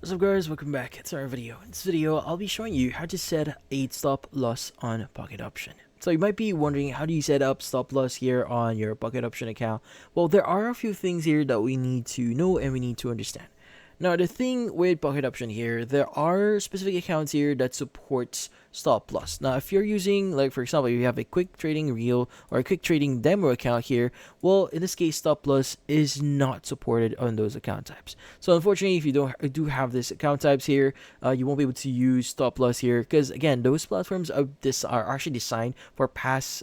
What's up guys, welcome back to our video. In this video, I'll be showing you how to set a stop loss on Pocket Option. So you might be wondering, how do you set up stop loss here on your Pocket Option account? Well, there are a few things here that we need to know and we need to understand. Now, the thing with Pocket Option here, there are specific accounts here that supports stop loss. Now, if you're using, like for example, you have a quick trading reel or a quick trading demo account here, well, in this case, stop loss is not supported on those account types. So unfortunately, if you do have this account types here, you won't be able to use stop loss here because again, those platforms are actually designed for paced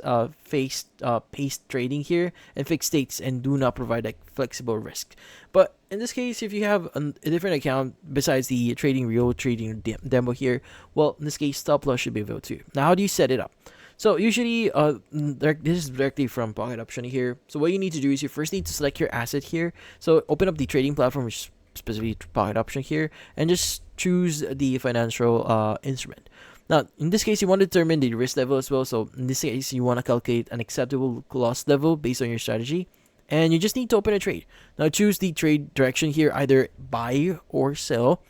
trading here and fixed states and do not provide like flexible risk. But in this case, if you have a different account besides the trading reel trading demo here, well, in this case, stop loss should be available too. Now, how do you set it up? So usually, this is directly from Pocket Option here. So what you need to do is you first need to select your asset here. So open up the trading platform, which is specifically Pocket Option here, and just choose the financial instrument. Now, in this case, you want to determine the risk level as well. So in this case, you want to calculate an acceptable loss level based on your strategy. And you just need to open a trade. Now choose the trade direction here, either buy or sell.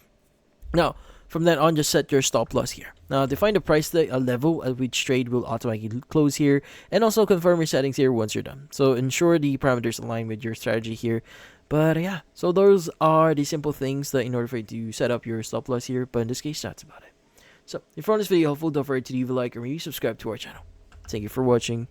Now, from then on, just set your stop loss here. Now, define the price level at which trade will automatically close here, and also confirm your settings here once you're done. So ensure the parameters align with your strategy here. But yeah, so those are the simple things that in order for you to set up your stop loss here. But in this case, that's about it. So if you found this video helpful, don't forget to leave a like or maybe subscribe to our channel. Thank you for watching.